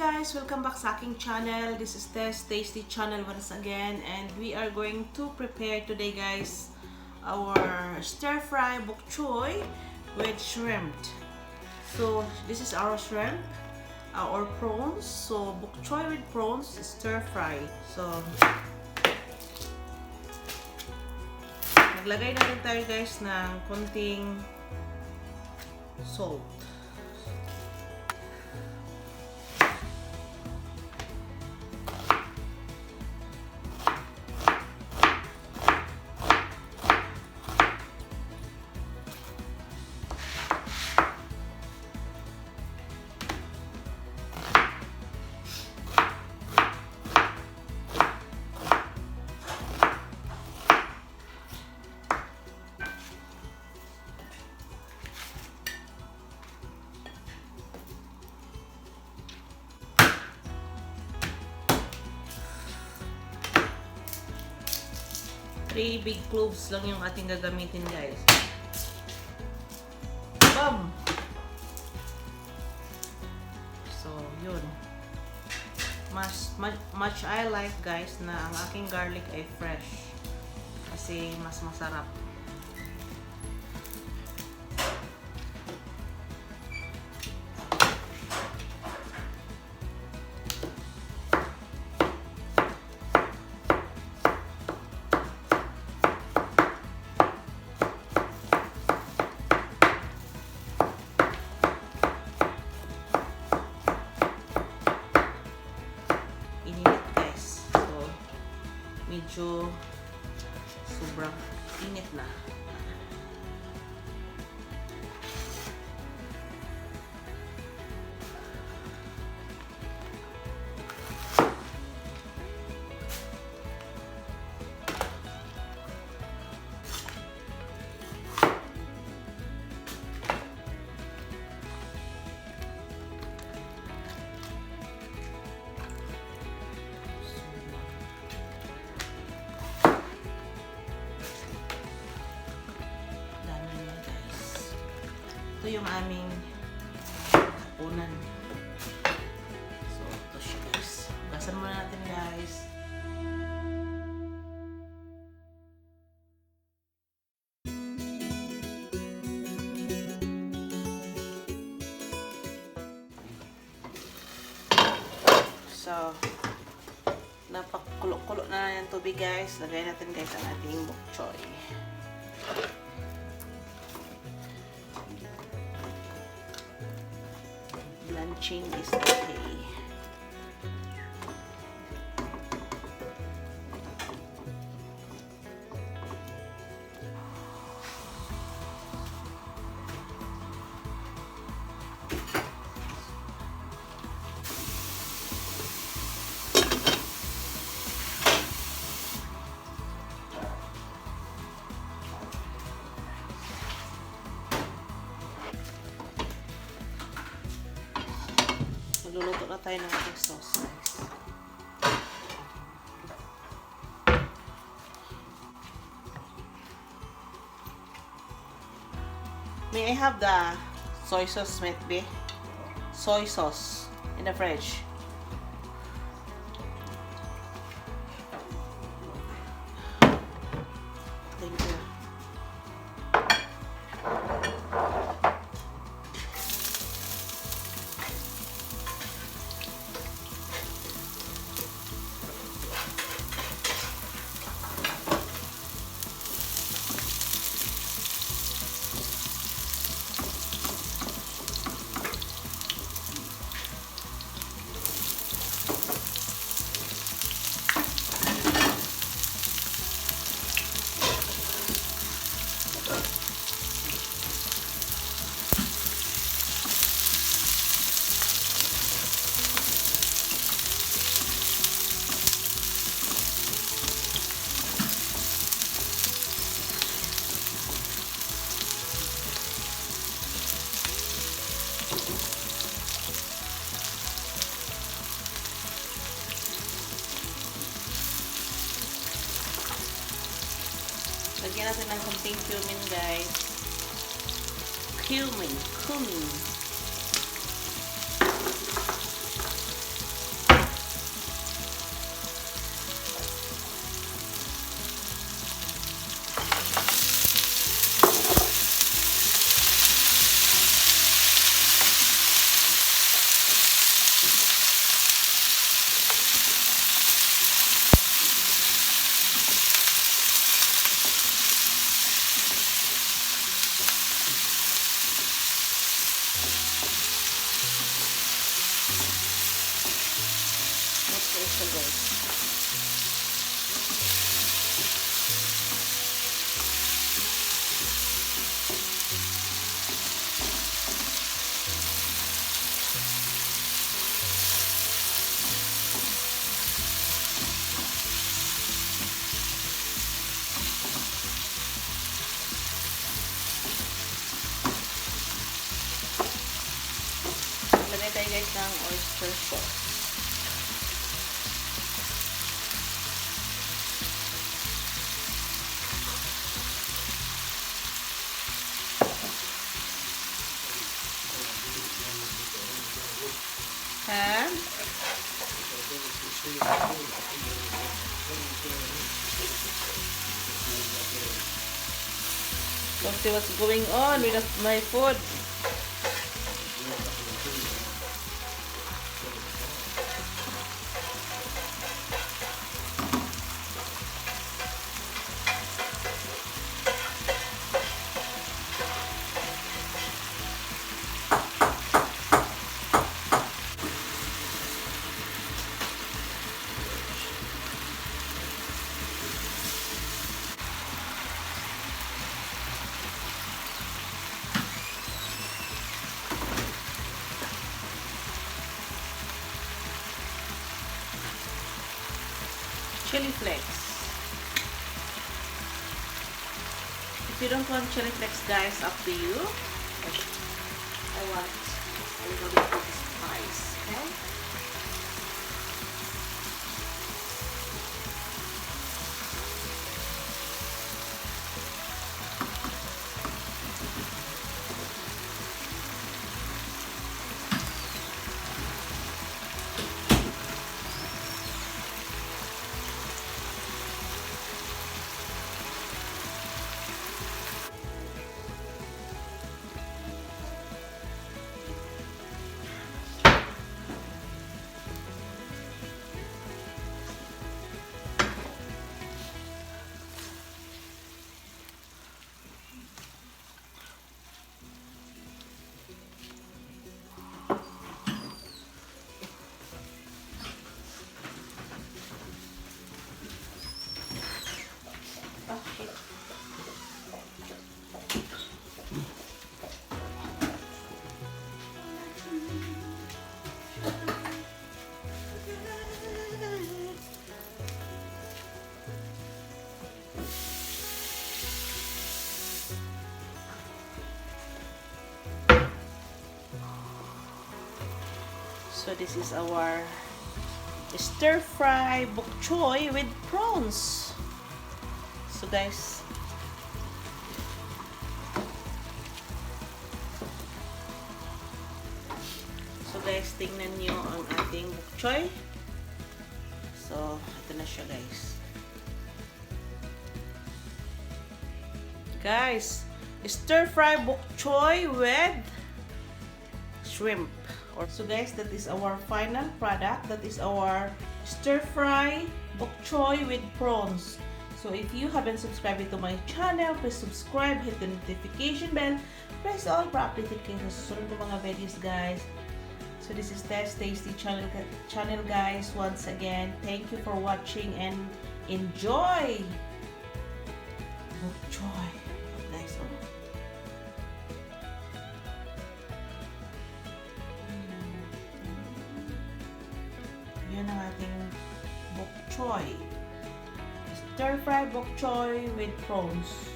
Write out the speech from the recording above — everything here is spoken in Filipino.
guys! Welcome back sa aking channel. This is Tess Tasty Channel once again, and we are going to prepare today, guys, our stir-fry bok choy with shrimp. So this is our shrimp, our prawns. So bok choy with prawns, stir-fry. So maglagay na rin tayo, guys, ng konting salt. Three big cloves lang yung ating gagamitin, guys. Bam! So, yun. Much I like, guys, na ang aking garlic ay fresh. Kasi mas masarap. Medyo sobrang init na. Ito yung aming hapunan. So, ito siya, guys. Hugasan muna natin, guys. So, napakulo-kulo na yung tubig, guys. Lagay natin, guys, ang ating bok choy. Blanching is okay. Magluluto na tayo ng ating sauce, guys. May I have the soy sauce, Metbe? Soy sauce in the fridge. Thank you. Lagyan natin ng konting cumin, guys. Cumin. siya guys. Lagay tayo guys ng oyster sauce. And let's see what's going on with my food. Chili flakes. If you don't want chili flakes, guys, up to you. But I want a little bit of spice, okay? So this is our stir fry bok choy with prawns. So guys, tingnan nyo ang ating bok choy. So ito na siya guys. Guys, stir fry bok choy with shrimp. So guys, that is our final product. That is our stir fry bok choy with prawns. So if you haven't subscribed to my channel, please subscribe, hit the notification bell, press all para updated kayo sa susunod ng mga videos guys. So this is Tess Tasty channel guys. Once again, thank you for watching and enjoy bok choy guys. Yun ang ating bok choy. Stir fry bok choy with prawns.